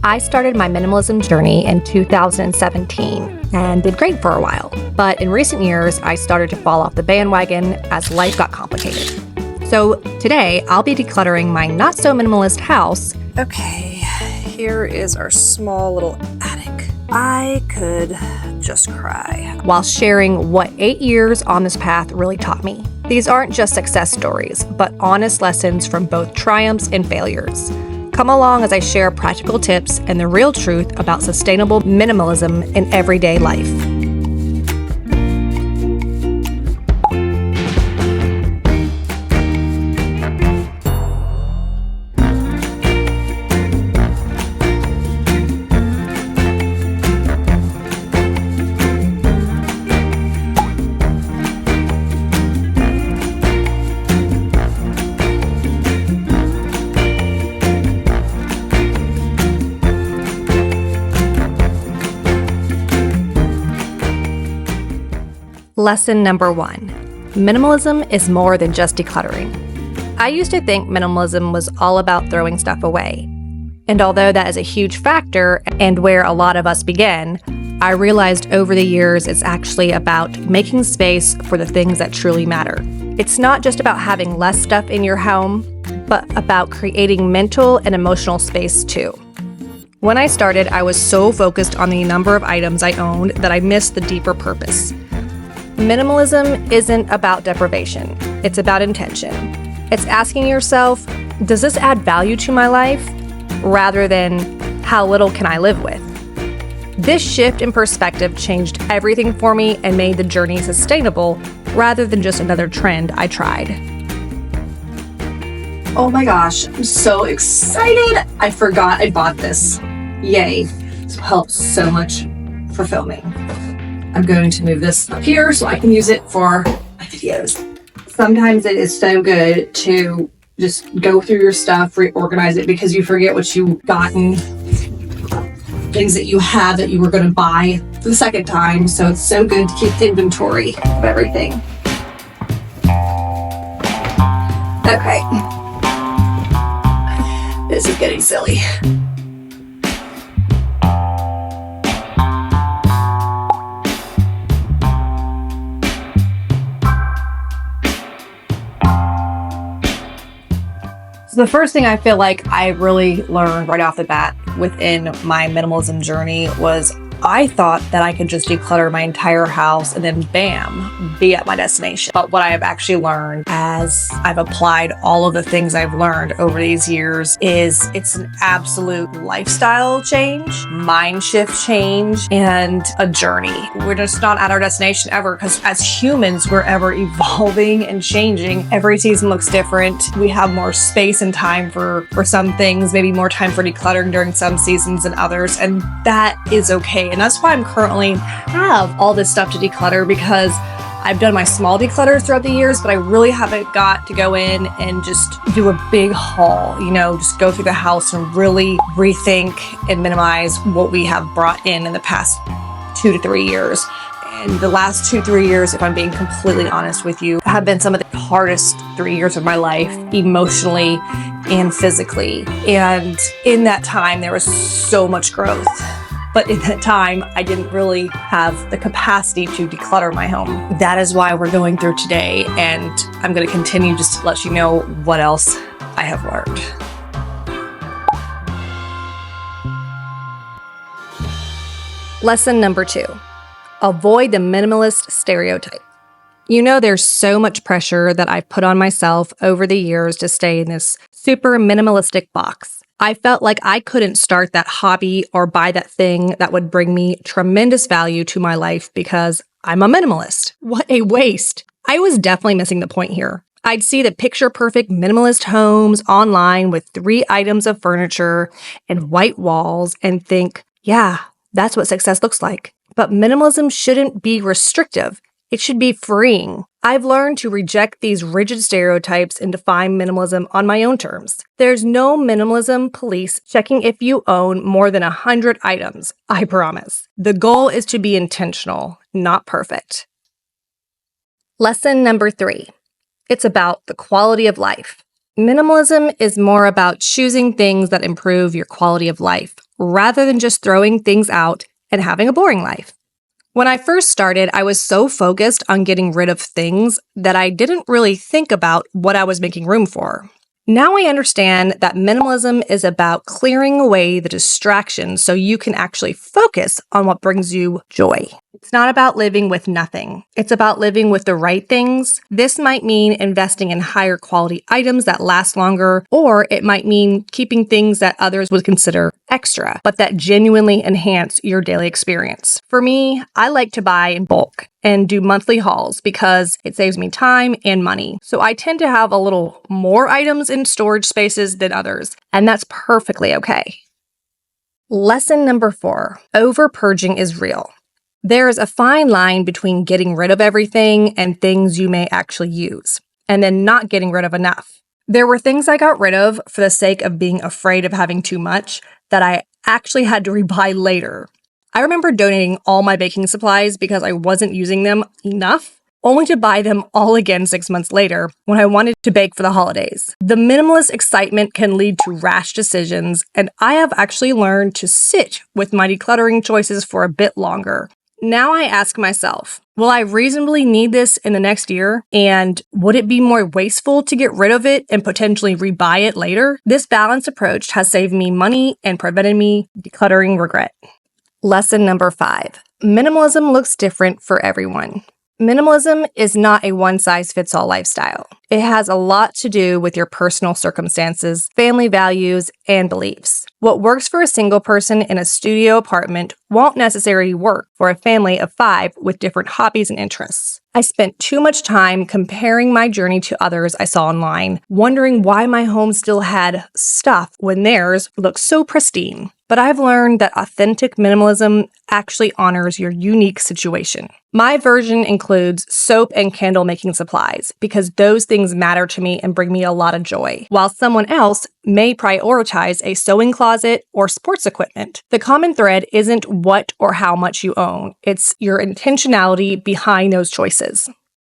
I started my minimalism journey in 2017 and did great for a while. But in recent years, I started to fall off the bandwagon as life got complicated. So today, I'll be decluttering my not-so-minimalist house. Okay, here is our small little attic. I could just cry. While sharing what 8 years on this path really taught me. These aren't just success stories, but honest lessons from both triumphs and failures. Come along as I share practical tips and the real truth about sustainable minimalism in everyday life. Lesson number 1. Minimalism is more than just decluttering. I used to think minimalism was all about throwing stuff away. And although that is a huge factor and where a lot of us begin, I realized over the years it's actually about making space for the things that truly matter. It's not just about having less stuff in your home, but about creating mental and emotional space too. When I started, I was so focused on the number of items I owned that I missed the deeper purpose. Minimalism isn't about deprivation, it's about intention. It's asking yourself, does this add value to my life? Rather than, how little can I live with? This shift in perspective changed everything for me and made the journey sustainable rather than just another trend I tried. Oh my gosh, I'm so excited. I forgot I bought this. Yay. This will help so much for filming. I'm going to move this up here so I can use it for my videos. Sometimes it is so good to just go through your stuff, reorganize it, because you forget what you've gotten, things that you have that you were going to buy for the second time. So it's so good to keep inventory of everything. Okay. This is getting silly. The first thing I feel like I really learned right off the bat within my minimalism journey was I thought that I could just declutter my entire house and then bam, be at my destination. But what I have actually learned as I've applied all of the things I've learned over these years is it's an absolute lifestyle change, mind shift change, and a journey. We're just not at our destination ever because as humans, we're ever evolving and changing. Every season looks different. We have more space and time for some things, maybe more time for decluttering during some seasons than others, and that is okay. And that's why I'm currently have all this stuff to declutter, because I've done my small declutters throughout the years, but I really haven't got to go in and just do a big haul, just go through the house and really rethink and minimize what we have brought in the past 2 to 3 years. And the last 2-3 years, if I'm being completely honest with you, have been some of the hardest 3 years of my life, emotionally and physically. And in that time, there was so much growth. But in that time, I didn't really have the capacity to declutter my home. That is why we're going through today, and I'm going to continue just to let you know what else I have learned. Lesson number 2. Avoid the minimalist stereotype. There's so much pressure that I've put on myself over the years to stay in this super minimalistic box. I felt like I couldn't start that hobby or buy that thing that would bring me tremendous value to my life because I'm a minimalist. What a waste. I was definitely missing the point here. I'd see the picture-perfect minimalist homes online with 3 items of furniture and white walls and think, yeah, that's what success looks like. But minimalism shouldn't be restrictive. It should be freeing. I've learned to reject these rigid stereotypes and define minimalism on my own terms. There's no minimalism police checking if you own more than 100 items, I promise. The goal is to be intentional, not perfect. Lesson number 3. It's about the quality of life. Minimalism is more about choosing things that improve your quality of life rather than just throwing things out and having a boring life. When I first started, I was so focused on getting rid of things that I didn't really think about what I was making room for. Now I understand that minimalism is about clearing away the distractions so you can actually focus on what brings you joy. It's not about living with nothing. It's about living with the right things. This might mean investing in higher quality items that last longer, or it might mean keeping things that others would consider extra, but that genuinely enhance your daily experience. For me, I like to buy in bulk and do monthly hauls because it saves me time and money. So I tend to have a little more items in storage spaces than others, and that's perfectly okay. Lesson number 4, over-purging is real. There's a fine line between getting rid of everything and things you may actually use, and then not getting rid of enough. There were things I got rid of for the sake of being afraid of having too much that I actually had to rebuy later. I remember donating all my baking supplies because I wasn't using them enough, only to buy them all again 6 months later when I wanted to bake for the holidays. The minimalist excitement can lead to rash decisions, and I have actually learned to sit with my decluttering choices for a bit longer. Now I ask myself, will I reasonably need this in the next year? And would it be more wasteful to get rid of it and potentially rebuy it later? This balanced approach has saved me money and prevented me decluttering regret. Lesson number 5. Minimalism looks different for everyone. Minimalism is not a one-size-fits-all lifestyle. It has a lot to do with your personal circumstances, family values, and beliefs. What works for a single person in a studio apartment won't necessarily work for a family of 5 with different hobbies and interests. I spent too much time comparing my journey to others I saw online, wondering why my home still had stuff when theirs looked so pristine. But I've learned that authentic minimalism actually honors your unique situation. My version includes soap and candle making supplies because those things matter to me and bring me a lot of joy, while someone else may prioritize a sewing closet or sports equipment. The common thread isn't what or how much you own, it's your intentionality behind those choices.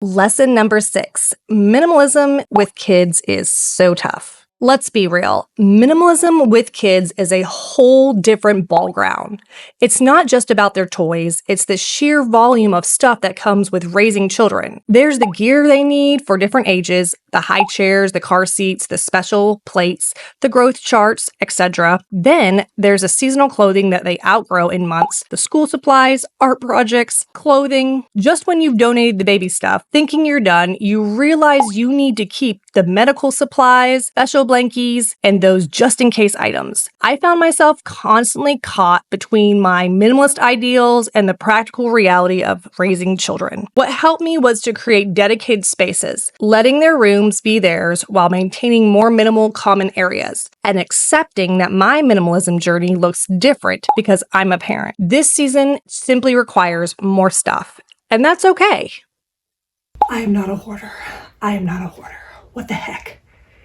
Lesson number 6, minimalism with kids is so tough. Let's be real, minimalism with kids is a whole different ballground. It's not just about their toys, it's the sheer volume of stuff that comes with raising children. There's the gear they need for different ages, the high chairs, the car seats, the special plates, the growth charts, etc. Then there's the seasonal clothing that they outgrow in months, the school supplies, art projects, clothing. Just when you've donated the baby stuff, thinking you're done, you realize you need to keep the medical supplies, special blankies, and those just-in-case items. I found myself constantly caught between my minimalist ideals and the practical reality of raising children. What helped me was to create dedicated spaces, letting their rooms be theirs while maintaining more minimal common areas, and accepting that my minimalism journey looks different because I'm a parent. This season simply requires more stuff, and that's okay. I am not a hoarder. I am not a hoarder. What the heck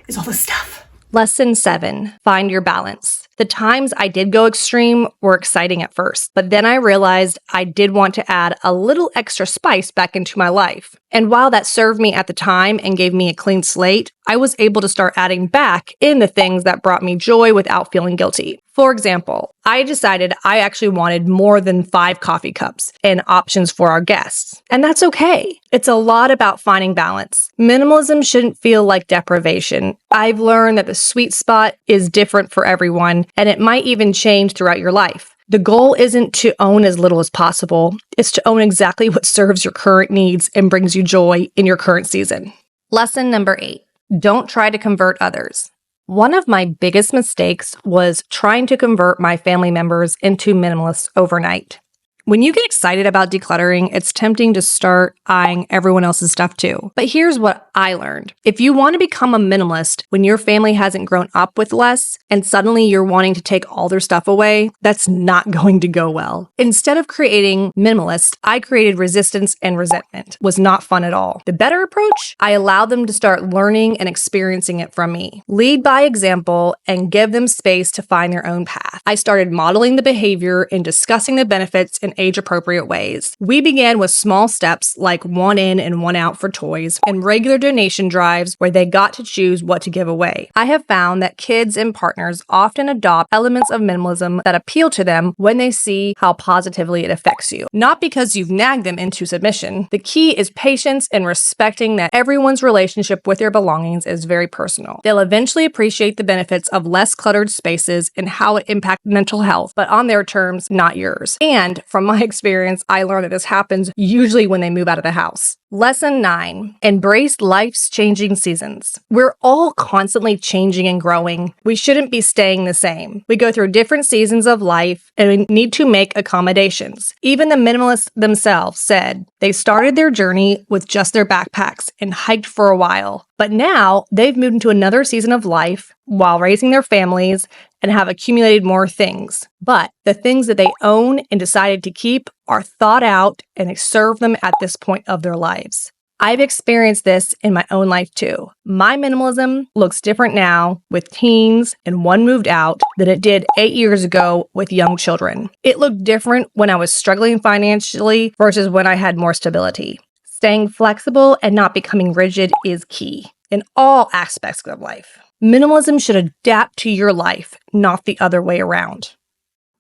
is all this stuff? Lesson 7, find your balance. The times I did go extreme were exciting at first, but then I realized I did want to add a little extra spice back into my life. And while that served me at the time and gave me a clean slate, I was able to start adding back in the things that brought me joy without feeling guilty. For example, I decided I actually wanted more than 5 coffee cups and options for our guests. And that's okay. It's a lot about finding balance. Minimalism shouldn't feel like deprivation. I've learned that the sweet spot is different for everyone, and it might even change throughout your life. The goal isn't to own as little as possible. It's to own exactly what serves your current needs and brings you joy in your current season. Lesson number 8, don't try to convert others. One of my biggest mistakes was trying to convert my family members into minimalists overnight. When you get excited about decluttering, it's tempting to start eyeing everyone else's stuff too. But here's what I learned. If you want to become a minimalist when your family hasn't grown up with less and suddenly you're wanting to take all their stuff away, that's not going to go well. Instead of creating minimalists, I created resistance and resentment. It was not fun at all. The better approach? I allowed them to start learning and experiencing it from me. Lead by example and give them space to find their own path. I started modeling the behavior and discussing the benefits and in age-appropriate ways. We began with small steps like one in and one out for toys and regular donation drives where they got to choose what to give away. I have found that kids and partners often adopt elements of minimalism that appeal to them when they see how positively it affects you. Not because you've nagged them into submission. The key is patience and respecting that everyone's relationship with their belongings is very personal. They'll eventually appreciate the benefits of less cluttered spaces and how it impacts mental health, but on their terms, not yours. And from my experience, I learned that this happens usually when they move out of the house. Lesson 9, embrace life's changing seasons. We're all constantly changing and growing. We shouldn't be staying the same. We go through different seasons of life and we need to make accommodations. Even the minimalists themselves said they started their journey with just their backpacks and hiked for a while. But now they've moved into another season of life while raising their families and have accumulated more things. But the things that they own and decided to keep are thought out and they serve them at this point of their lives. I've experienced this in my own life too. My minimalism looks different now with teens and one moved out than it did 8 years ago with young children. It looked different when I was struggling financially versus when I had more stability. Staying flexible and not becoming rigid is key in all aspects of life. Minimalism should adapt to your life, not the other way around.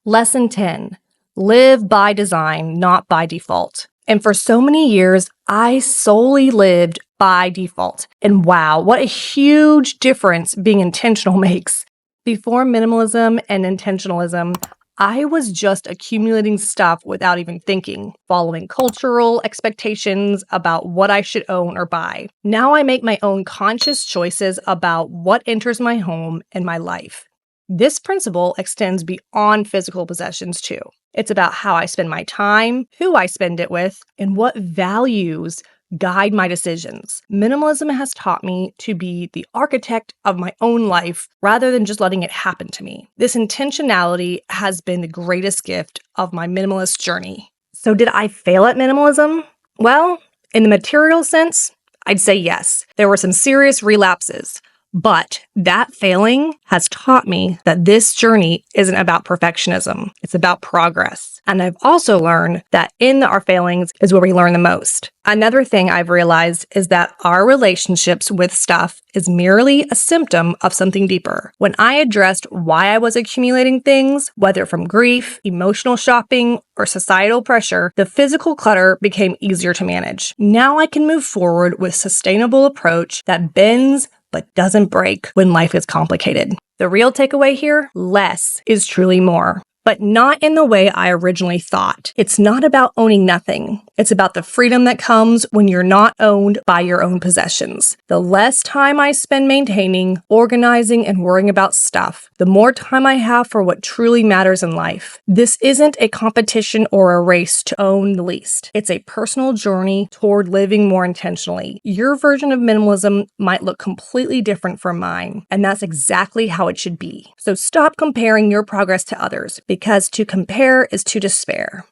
Lesson 10, live by design, not by default. And for so many years, I solely lived by default. And wow, what a huge difference being intentional makes. Before minimalism and intentionalism, I was just accumulating stuff without even thinking, following cultural expectations about what I should own or buy. Now I make my own conscious choices about what enters my home and my life. This principle extends beyond physical possessions too. It's about how I spend my time, who I spend it with, and what values guide my decisions. Minimalism has taught me to be the architect of my own life rather than just letting it happen to me. This intentionality has been the greatest gift of my minimalist journey. So did I fail at minimalism? Well, in the material sense, I'd say yes. There were some serious relapses. But that failing has taught me that this journey isn't about perfectionism. It's about progress. And I've also learned that in our failings is where we learn the most. Another thing I've realized is that our relationships with stuff is merely a symptom of something deeper. When I addressed why I was accumulating things, whether from grief, emotional shopping, or societal pressure, the physical clutter became easier to manage. Now I can move forward with a sustainable approach that bends but doesn't break when life is complicated. The real takeaway here, less is truly more. But not in the way I originally thought. It's not about owning nothing. It's about the freedom that comes when you're not owned by your own possessions. The less time I spend maintaining, organizing, and worrying about stuff, the more time I have for what truly matters in life. This isn't a competition or a race to own the least. It's a personal journey toward living more intentionally. Your version of minimalism might look completely different from mine, and that's exactly how it should be. So stop comparing your progress to others, because to compare is to despair.